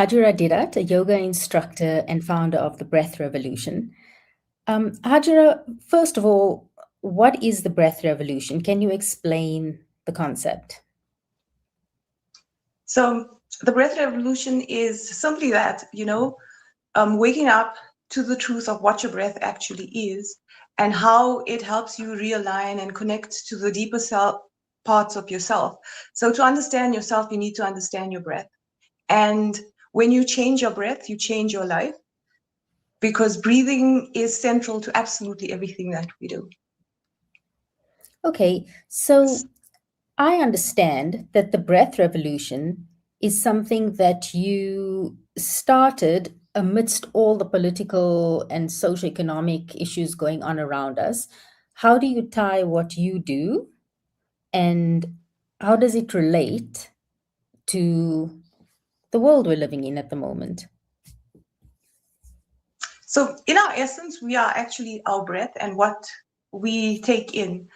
Hajira Didat, a yoga instructor and founder of the Breath Revolution. Hajira, first of all, what is the Breath Revolution? Can you explain the concept? So the breath revolution is simply that, waking up to the truth of what your breath actually is and how it helps you realign and connect to the deeper self parts of yourself. So to understand yourself, you need to understand your breath. And when you change your breath, you change your life, because breathing is central to absolutely everything that we do. Okay, so I understand that the Breath Revolution is something that you started amidst all the political and socio-economic issues going on around us. How do you tie what you do and how does it relate to the world we're living in at the moment? So in our essence, we are actually our breath and what we take in.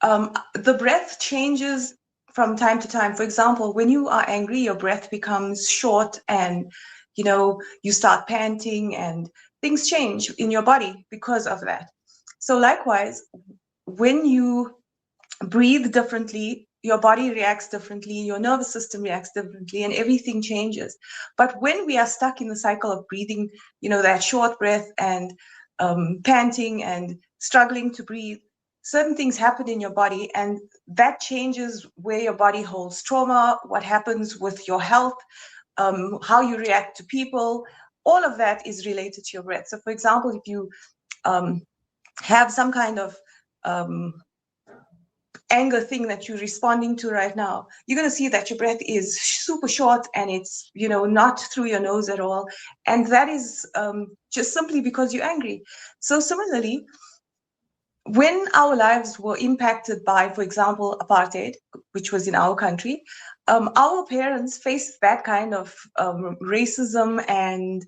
The breath changes from time to time. For example, when you are angry, your breath becomes short and, you start panting and things change in your body because of that. So likewise, when you breathe differently, your body reacts differently, your nervous system reacts differently, and everything changes. But when we are stuck in the cycle of breathing, that short breath and panting and struggling to breathe, certain things happen in your body, and that changes where your body holds trauma, what happens with your health, how you react to people. All of that is related to your breath. So, for example, if you have some kind of anger thing that you're responding to right now, you're going to see that your breath is super short and it's not through your nose at all, and that is just simply because you're angry. So similarly, when our lives were impacted by, for example, apartheid, which was in our country, our parents faced that kind of racism and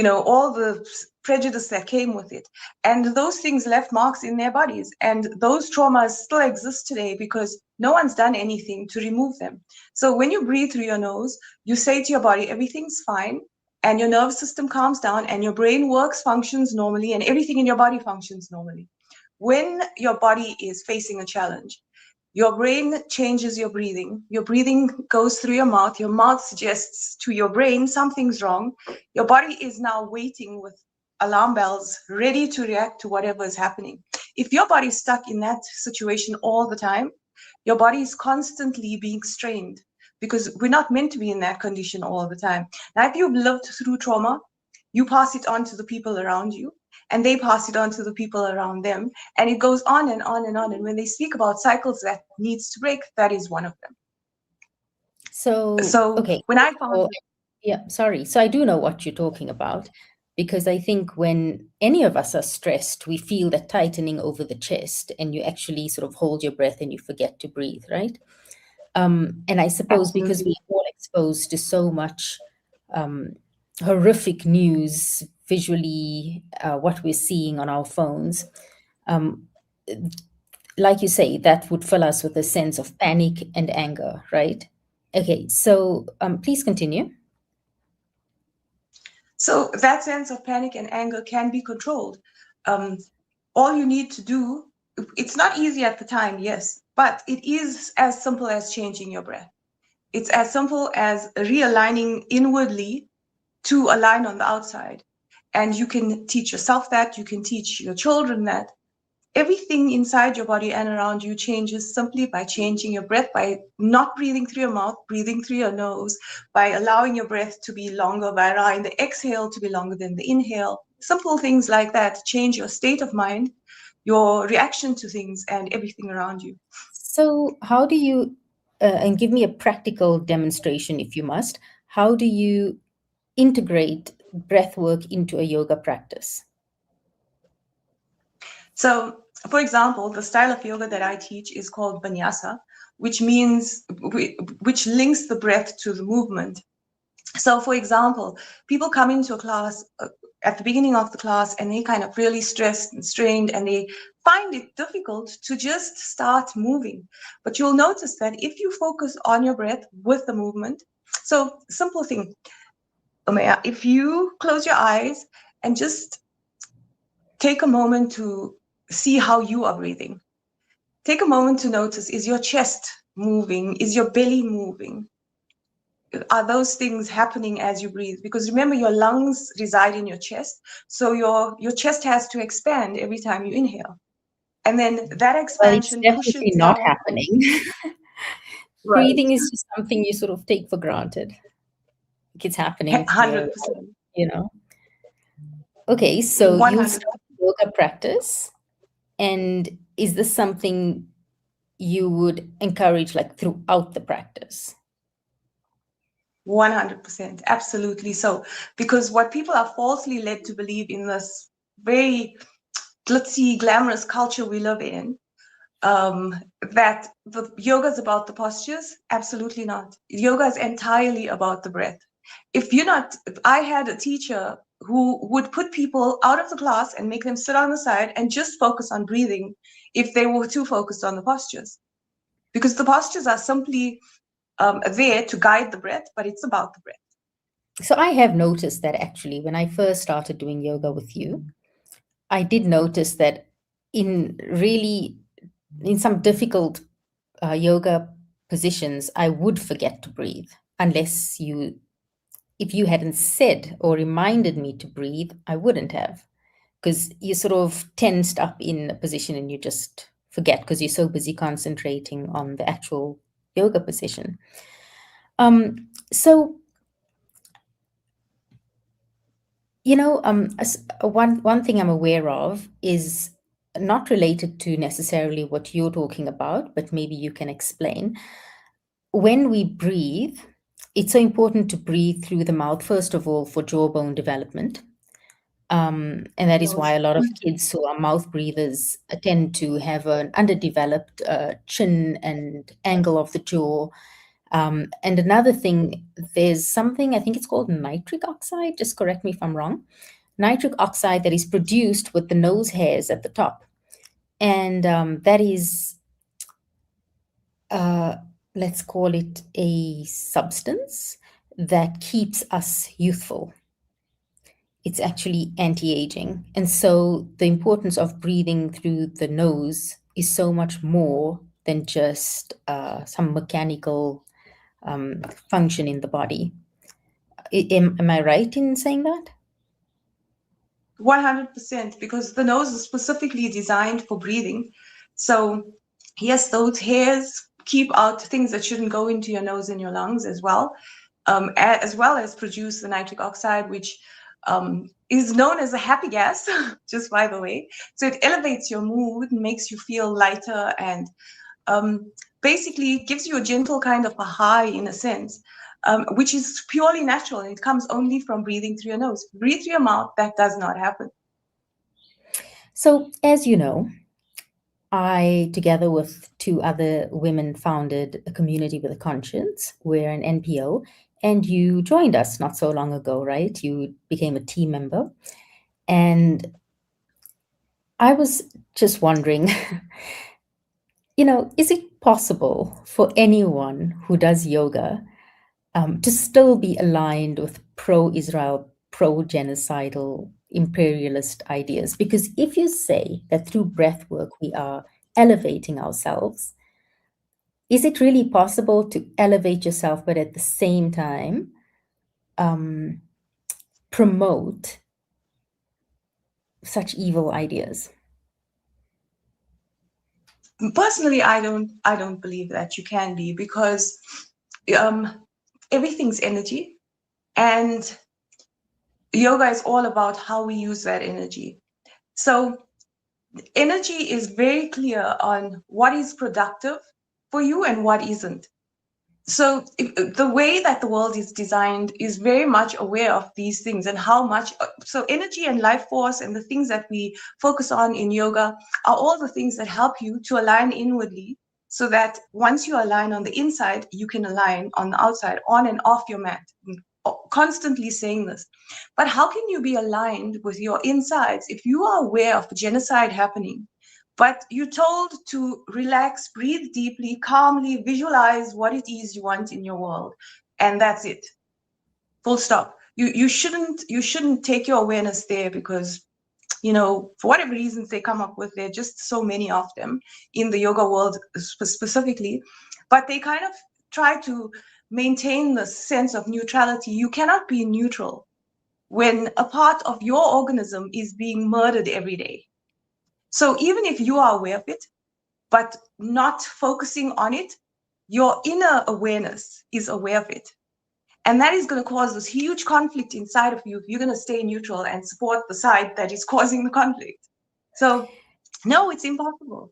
all the prejudice that came with it. And those things left marks in their bodies. And those traumas still exist today because no one's done anything to remove them. So when you breathe through your nose, you say to your body, everything's fine. And your nervous system calms down and your brain functions normally, and everything in your body functions normally. When your body is facing a challenge, your brain changes your breathing. Your breathing goes through your mouth. Your mouth suggests to your brain something's wrong. Your body is now waiting with alarm bells, ready to react to whatever is happening. If your body is stuck in that situation all the time, your body is constantly being strained, because we're not meant to be in that condition all the time. Now, if you've lived through trauma, you pass it on to the people around you, and they pass it on to the people around them, and it goes on and on and on. And when they speak about cycles that needs to break, that is one of them. So, okay. When I found Yeah, sorry. So I do know what you're talking about, because I think when any of us are stressed, we feel that tightening over the chest and you actually sort of hold your breath and you forget to breathe, right? And I suppose because we're all exposed to so much horrific news visually, what we're seeing on our phones, um, like you say, that would fill us with a sense of panic and anger, right? Okay, so please continue. So that sense of panic and anger can be controlled. All you need to do, it's not easy at the time, yes, but it is as simple as changing your breath. It's as simple as realigning inwardly to align on the outside. And you can teach yourself that, you can teach your children that. Everything inside your body and around you changes simply by changing your breath, by not breathing through your mouth, breathing through your nose, by allowing your breath to be longer, by allowing the exhale to be longer than the inhale. Simple things like that change your state of mind, your reaction to things, and everything around you. So, how do you, and give me a practical demonstration if you must, how do you integrate breath work into a yoga practice? So, for example, the style of yoga that I teach is called vinyasa, which means, which links the breath to the movement. So, for example, people come into a class at the beginning of the class and they kind of really stressed and strained, and they find it difficult to just start moving. But you'll notice that if you focus on your breath with the movement, so simple thing, Umayya, if you close your eyes and just take a moment to see how you are breathing. Take a moment to notice, is your chest moving? Is your belly moving? Are those things happening as you breathe? Because remember, your lungs reside in your chest. So your chest has to expand every time you inhale. And then that Well, it's expansion definitely pushes not down. happening. Right. Breathing is just something you sort of take for granted. Like it's happening to me, 100%. you know. Okay, so you've 100%. started yoga practice, and is this something you would encourage like throughout the practice? 100%. Absolutely so. Because what people are falsely led to believe in this very glitzy, glamorous culture we live in, that the yoga is about the postures. Absolutely not. Yoga is entirely about the breath. If I had a teacher who would put people out of the class and make them sit on the side and just focus on breathing if they were too focused on the postures. Because the postures are simply there to guide the breath, but it's about the breath. So I have noticed that actually when I first started doing yoga with you, I did notice that in really in some difficult yoga positions, I would forget to breathe unless if you hadn't said or reminded me to breathe, I wouldn't have. Because you're sort of tensed up in a position and you just forget because you're so busy concentrating on the actual yoga position. So, one thing I'm aware of is not related to necessarily what you're talking about, but maybe you can explain. When we breathe, it's so important to breathe through the mouth, first of all, for jawbone development. And that is why Nose. a lot of kids who are mouth breathers tend to have an underdeveloped chin and angle of the jaw. And another thing, there's something, I think it's called nitric oxide, just correct me if I'm wrong. Nitric oxide that is produced with the nose hairs at the top. And that is, let's call it a substance that keeps us youthful. It's actually anti-aging. And so the importance of breathing through the nose is so much more than just some mechanical function in the body. Am I right in saying that? 100%, because the nose is specifically designed for breathing. So, yes, those hairs keep out things that shouldn't go into your nose and your lungs as well as produce the nitric oxide, which is known as a happy gas, just by the way. So it elevates your mood, makes you feel lighter, and basically gives you a gentle kind of a high in a sense. Which is purely natural, and it comes only from breathing through your nose. Breathe through your mouth, that does not happen. So, as you know, I, together with two other women, founded a community with a conscience. We're an NPO, and you joined us not so long ago, right? You became a team member. And I was just wondering, is it possible for anyone who does yoga to still be aligned with pro-Israel, pro-genocidal, imperialist ideas? Because if you say that through breath work we are elevating ourselves, is it really possible to elevate yourself, but at the same time promote such evil ideas? Personally, I don't believe that you can be, because everything's energy, and yoga is all about how we use that energy. So energy is very clear on what is productive for you and what isn't. So the way that the world is designed is very much aware of these things, and how much, so energy and life force and the things that we focus on in yoga are all the things that help you to align inwardly, so that once you align on the inside, you can align on the outside, on and off your mat. Constantly saying this. But how can you be aligned with your insides if you are aware of genocide happening, but you're told to relax, breathe deeply, calmly, visualize what it is you want in your world, and that's it? Full stop. you shouldn't take your awareness there, because for whatever reasons they come up with, there are just so many of them in the yoga world specifically, but they kind of try to maintain the sense of neutrality. You cannot be neutral when a part of your organism is being murdered every day. So even if you are aware of it, but not focusing on it, your inner awareness is aware of it. And that is going to cause this huge conflict inside of you if you're going to stay neutral and support the side that is causing the conflict. So, no, it's impossible.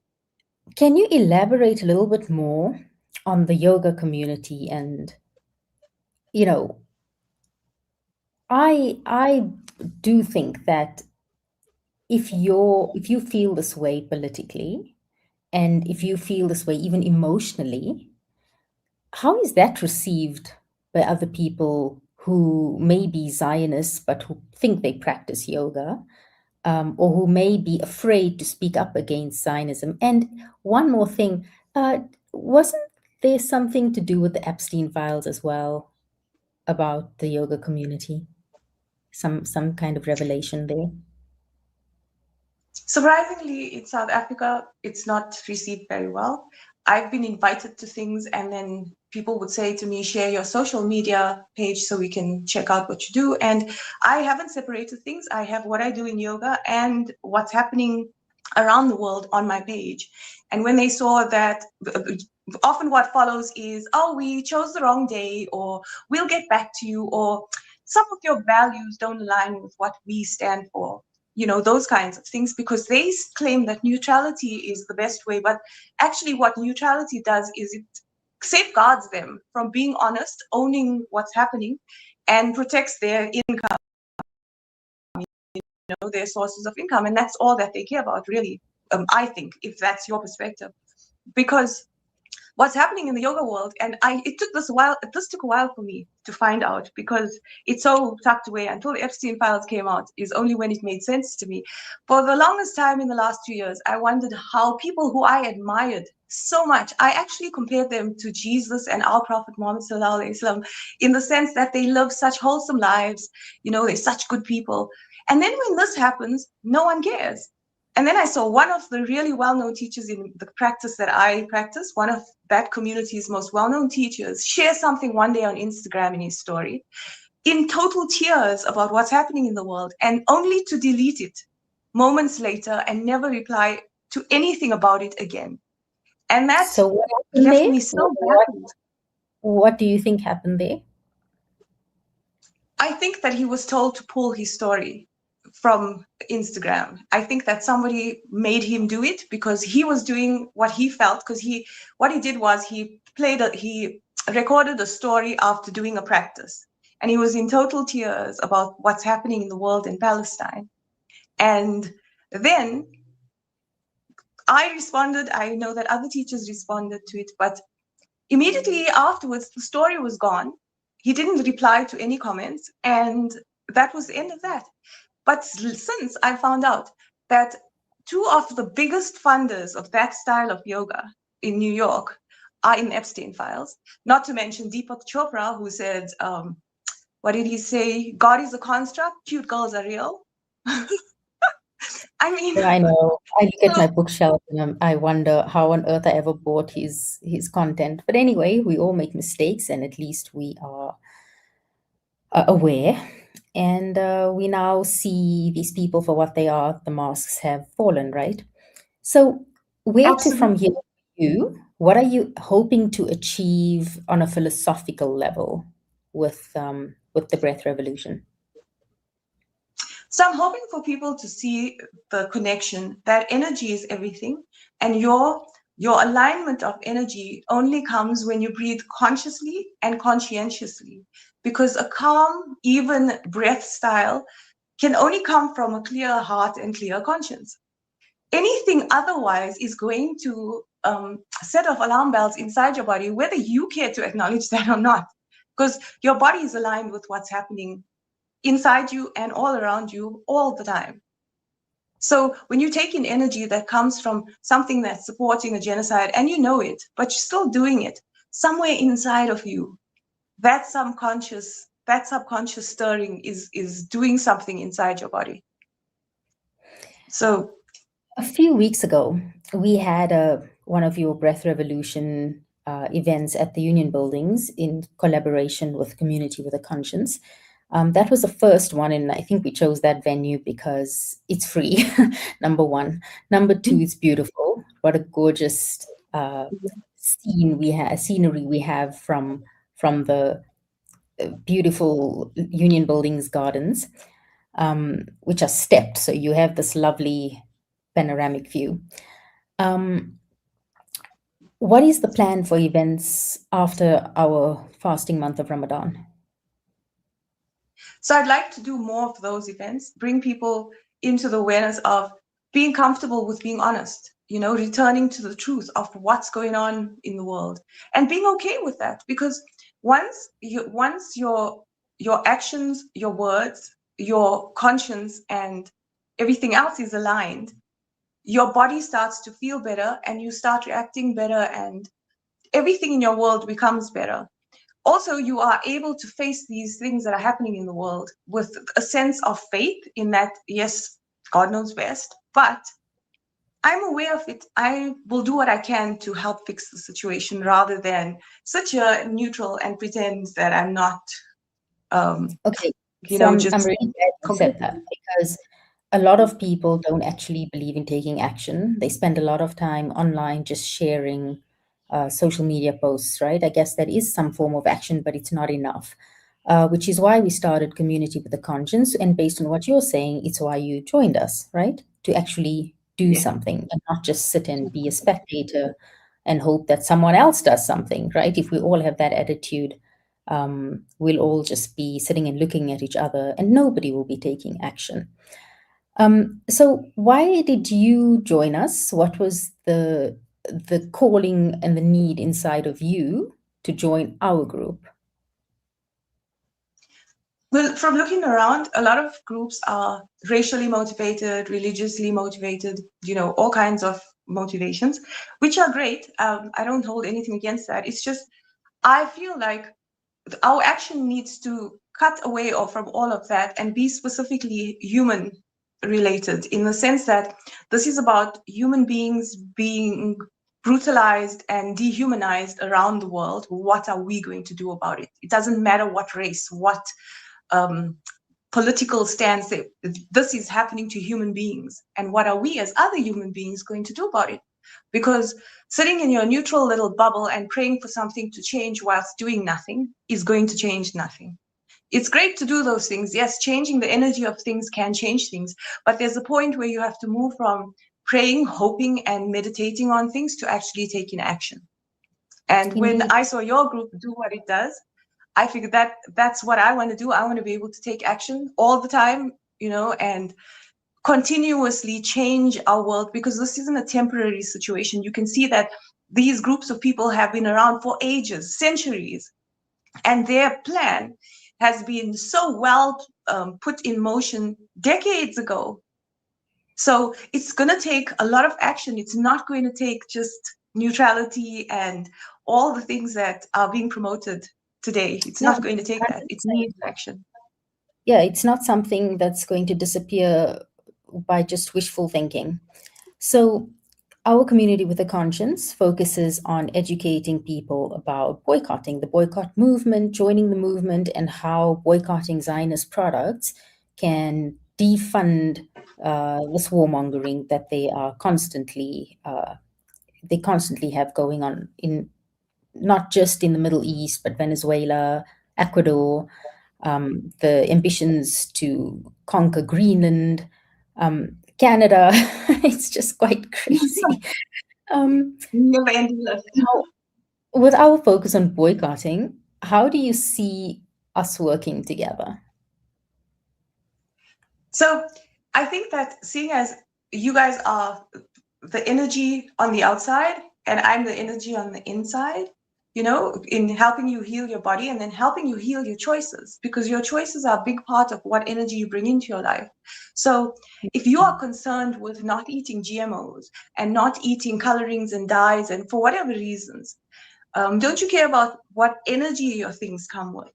Can you elaborate a little bit more on the yoga community? And, I do think that if you feel this way politically, and if you feel this way even emotionally, how is that received by other people who may be Zionists but who think they practice yoga, or who may be afraid to speak up against Zionism? And one more thing, wasn't there something to do with the Epstein files as well about the yoga community? Some kind of revelation there? Surprisingly, in South Africa, it's not received very well. I've been invited to things, and then people would say to me, share your social media page so we can check out what you do. And I haven't separated things. I have what I do in yoga and what's happening around the world on my page. And when they saw that, often what follows is, oh, we chose the wrong day, or we'll get back to you, or some of your values don't align with what we stand for. Those kinds of things, because they claim that neutrality is the best way. But actually what neutrality does is it safeguards them from being honest, owning what's happening, and protects their income, their sources of income. And that's all that they care about, really, I think, if that's your perspective. Because what's happening in the yoga world, and this took a while for me to find out, because it's so tucked away. Until the Epstein files came out is only when it made sense to me. For the longest time in the last 2 years, I wondered how people who I admired so much, I actually compared them to Jesus and our Prophet Muhammad sallallahu alaihi wasallam, in the sense that they live such wholesome lives, they're such good people. And then when this happens, no one cares. And then I saw one of the really well-known teachers in the practice that I practice, one of that community's most well-known teachers, share something one day on Instagram in his story, in total tears about what's happening in the world, and only to delete it moments later and never reply to anything about it again. And that So what happened left there? me so baffled. What do you think happened there? I think that he was told to pull his story from Instagram. I think that somebody made him do it, because he was doing what he felt. Because what he did was he recorded a story after doing a practice, and he was in total tears about what's happening in the world in Palestine. And then I responded. I know that other teachers responded to it, but immediately afterwards, the story was gone. He didn't reply to any comments, and that was the end of that. But since I found out that two of the biggest funders of that style of yoga in New York are in Epstein files, not to mention Deepak Chopra, who said, what did he say? God is a construct, cute girls are real. I mean, Yeah, I know. I look at my bookshelf and I wonder how on earth I ever bought his content. But anyway, we all make mistakes, and at least we are aware. And we now see these people for what they are. The masks have fallen, right? So where to from here absolutely. for you? What are you hoping to achieve on a philosophical level with the breath revolution? So I'm hoping for people to see the connection that energy is everything, and your alignment of energy only comes when you breathe consciously and conscientiously, because a calm, even breath style can only come from a clear heart and clear conscience. Anything otherwise is going to set off alarm bells inside your body, whether you care to acknowledge that or not, because your body is aligned with what's happening inside you and all around you all the time. So when you take in energy that comes from something that's supporting a genocide, and you know it, but you're still doing it, somewhere inside of you, that subconscious, that subconscious stirring is doing something inside your body. So a few weeks ago, we had one of your Breath Revolution events at the Union Buildings in collaboration with Community with a Conscience. That was the first one, and I think we chose that venue because it's free, number one. Number two, it's beautiful. What a gorgeous scenery we have from the beautiful Union Buildings gardens, which are stepped. So you have this lovely panoramic view. What is the plan for events after our fasting month of Ramadan? So I'd like to do more of those events, bring people into the awareness of being comfortable with being honest, returning to the truth of what's going on in the world and being okay with that. Because once your actions, your words, your conscience, and everything else is aligned, your body starts to feel better and you start reacting better and everything in your world becomes better. Also, you are able to face these things that are happening in the world with a sense of faith in that, yes, God knows best, but I'm aware of it. I will do what I can to help fix the situation rather than such a neutral and pretend that I'm not, Okay, so I'm really glad you said that, completely. because a lot of people don't actually believe in taking action. They spend a lot of time online just sharing social media posts, right? I guess that is some form of action, but it's not enough, which is why we started Community with a Conscience. And based on what you're saying, it's why you joined us, right? To actually do Yeah. something and not just sit and be a spectator and hope that someone else does something, right? If we all have that attitude, we'll all just be sitting and looking at each other and nobody will be taking action. So why did you join us? What was the calling and the need inside of you to join our group? Well, from looking around, a lot of groups are racially motivated, religiously motivated, all kinds of motivations, which are great. I don't hold anything against that. It's just, I feel like our action needs to cut away from all of that and be specifically human related, in the sense that this is about human beings being brutalized and dehumanized around the world. What are we going to do about it? It doesn't matter what race, what political stance. This is happening to human beings, and what are we as other human beings going to do about it? Because sitting in your neutral little bubble and praying for something to change whilst doing nothing is going to change nothing. It's great to do those things. Yes, changing the energy of things can change things, but there's a point where you have to move from praying, hoping, and meditating on things to actually taking action. And when Indeed. I saw your group do what it does, I figured that that's what I want to do. I want to be able to take action all the time, and continuously change our world, because this isn't a temporary situation. You can see that these groups of people have been around for ages, centuries, and their plan has been so well put in motion decades ago. So it's going to take a lot of action. It's not going to take just neutrality and all the things that are being promoted today. It's No, not going to take that. It 100%. needs action. Yeah, it's not something that's going to disappear by just wishful thinking. So our Community with a Conscience focuses on educating people about boycotting, the boycott movement, joining the movement, and how boycotting Zionist products can defund this warmongering that they constantly have going on, in not just in the Middle East, but Venezuela, Ecuador, the ambitions to conquer Greenland, Canada. It's just quite crazy. Never ending list. Now, with our focus on boycotting, how do you see us working together? So I think that, seeing as you guys are the energy on the outside and I'm the energy on the inside, in helping you heal your body and then helping you heal your choices, because your choices are a big part of what energy you bring into your life. So if you are concerned with not eating GMOs and not eating colorings and dyes, and for whatever reasons, don't you care about what energy your things come with?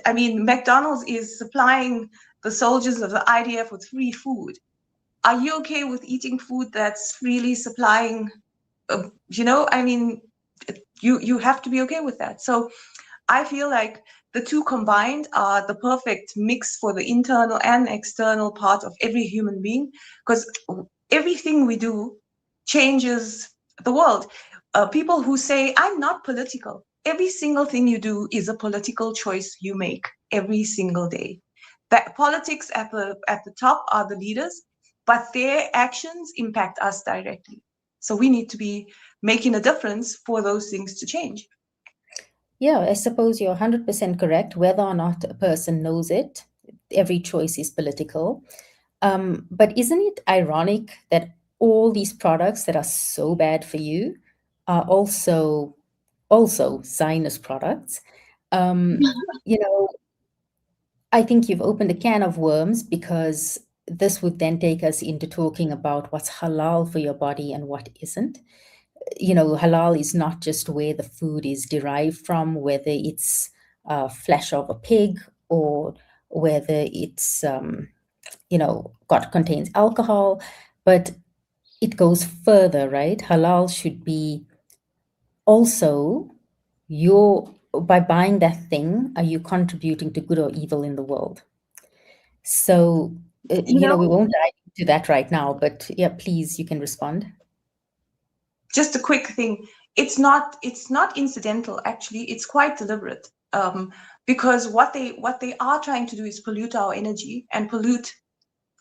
I mean, McDonald's is supplying the soldiers of the IDF with free food. Are you okay with eating food that's freely supplying? I mean, you have to be okay with that. So I feel like the two combined are the perfect mix for the internal and external part of every human being, because everything we do changes the world. People who say, I'm not political, every single thing you do is a political choice you make every single day. That politics at the top are the leaders, but their actions impact us directly. So we need to be making a difference for those things to change. Yeah, I suppose you're 100% correct. Whether or not a person knows it, every choice is political. But isn't it ironic that all these products that are so bad for you are also Zionist products? You know, I think you've opened a can of worms, because this would then take us into talking about what's halal for your body and what isn't. Halal is not just where the food is derived from, whether it's flesh of a pig, or whether it's contains alcohol, but it goes further, right? Halal should be also your by buying that thing, are you contributing to good or evil in the world? So, You we know, won't dive into that right now, but yeah, please, you can respond. just a quick thing. It's not incidental, actually. It's quite deliberate. Because what they are trying to do is pollute our energy and pollute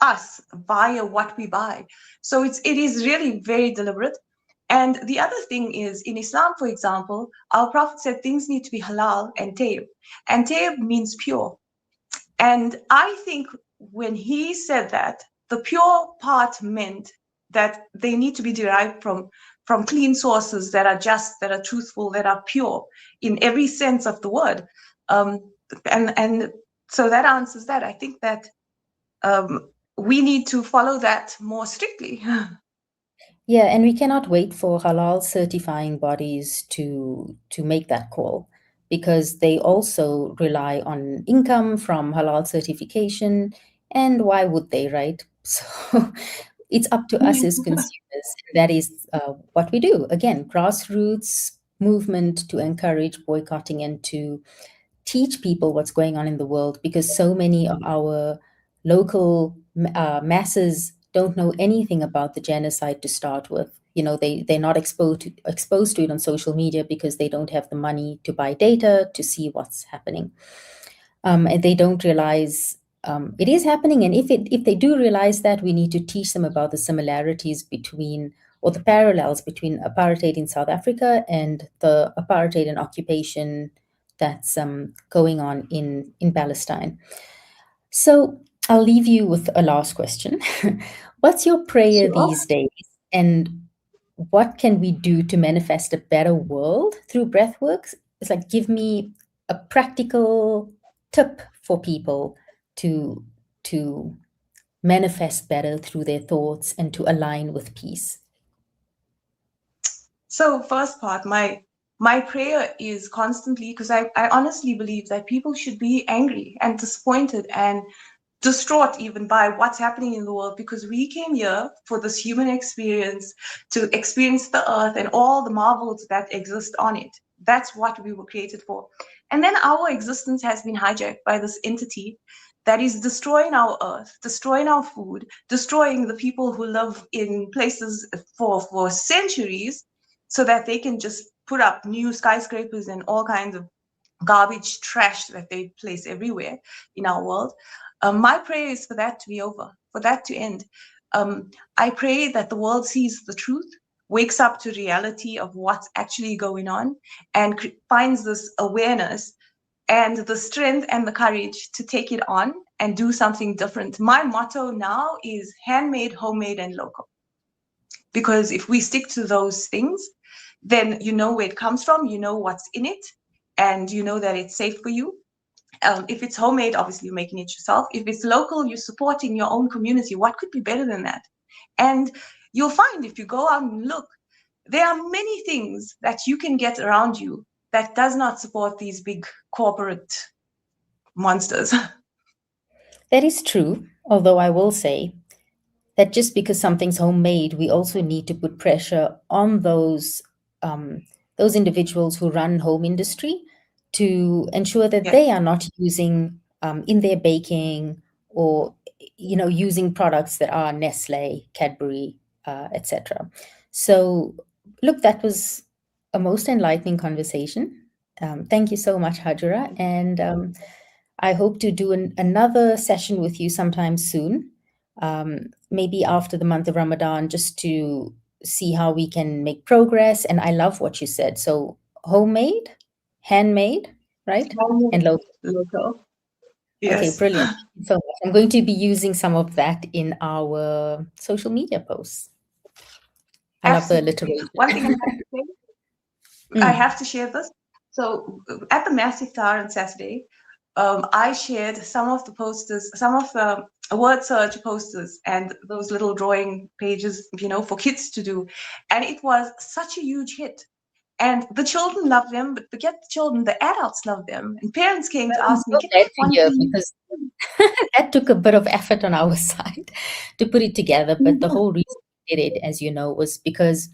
us via what we buy. So it is really very deliberate. And the other thing is, in Islam, for example, our Prophet said things need to be halal and tayyib. And tayyib means pure. And I think when he said that, the pure part meant that they need to be derived from clean sources that are just, that are truthful, that are pure in every sense of the word. Um, and so that answers that. I think that we need to follow that more strictly. Yeah, and we cannot wait for halal certifying bodies to make that call, because they also rely on income from halal certification. And why would they, right? So it's up to us as consumers. That is what we do. Again, grassroots movement to encourage boycotting and to teach people what's going on in the world, because so many of our local masses don't know anything about the genocide to start with. They're not exposed to it on social media, because they don't have the money to buy data to see what's happening. And they don't realize it is happening. And if they do realize that, we need to teach them about the similarities between, or the parallels between, apartheid in South Africa and the apartheid and occupation that's going on in Palestine. So I'll leave you with a last question. What's your prayer Sure. these days? And what can we do to manifest a better world through breathwork? It's like, give me a practical tip for people to to manifest better through their thoughts and to align with peace. So first part, my prayer is constantly, because I honestly believe that people should be angry and disappointed and distraught even by what's happening in the world, because we came here for this human experience, to experience the earth and all the marvels that exist on it. That's what we were created for. And then our existence has been hijacked by this entity that is destroying our earth, destroying our food, destroying the people who live in places for centuries, so that they can just put up new skyscrapers and all kinds of garbage, trash that they place everywhere in our world. My prayer is for that to be over, for that to end. I pray that the world sees the truth, wakes up to reality of what's actually going on, and finds this awareness and the strength and the courage to take it on and do something different. My motto now is handmade, homemade, and local. Because if we stick to those things, then you know where it comes from, you know what's in it, and you know that it's safe for you. If it's homemade, obviously you're making it yourself. If it's local, you're supporting your own community. What could be better than that? And you'll find, if you go out and look, there are many things that you can get around you that does not support these big corporate monsters. That is true, although I will say that just because something's homemade, we also need to put pressure on those individuals who run home industry to ensure that Yes, they are not using in their baking or using products that are Nestle, Cadbury, etc. So, look, that was a most enlightening conversation. Thank you so much, Hajira, and I hope to do another session with you sometime soon, maybe after the month of Ramadan, just to see how we can make progress. And I love what you said. So, homemade, handmade, right? And local. local. Okay, Yes, brilliant. So I'm going to be using some of that in our social media posts. I love the absolutely. alliteration. One thing I have to say, I Mm. have to share this. So at the Massive Tower on Saturday, I shared some of the posters, some of the word search posters and those little drawing pages, for kids to do. And it was such a huge hit. And the children love them, but forget the children, the adults love them. And parents came to Well, I'm ask me, so can I glad have to one, hear please? because that took a bit of effort on our side to put it together. But the whole reason we did it, as you know, was because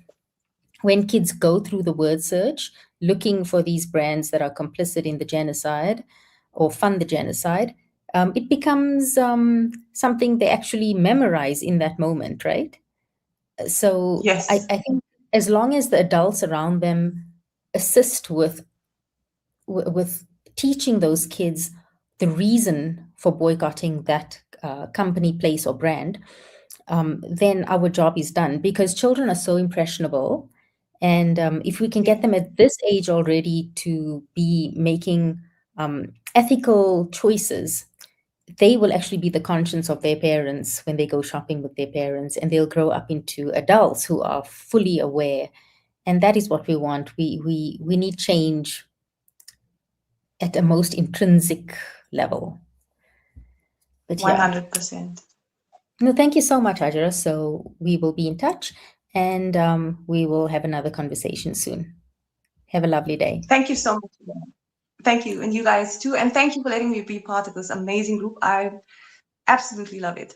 when kids go through the word search looking for these brands that are complicit in the genocide or fund the genocide, it becomes something they actually memorize in that moment, right? So Yes, I think as long as the adults around them assist with teaching those kids the reason for boycotting that company, place, or brand, then our job is done because children are so impressionable. And if we can yes, get them at this age already to be making ethical choices, they will actually be the conscience of their parents when they go shopping with their parents, and they'll grow up into adults who are fully aware. And that is what we want. We need change at a most intrinsic level. But yeah, 100%. no, thank you so much, Ajara. So we will be in touch, and we will have another conversation soon. Have a lovely day. Thank you so much. Thank you. And you guys too. And thank you for letting me be part of this amazing group. I absolutely love it.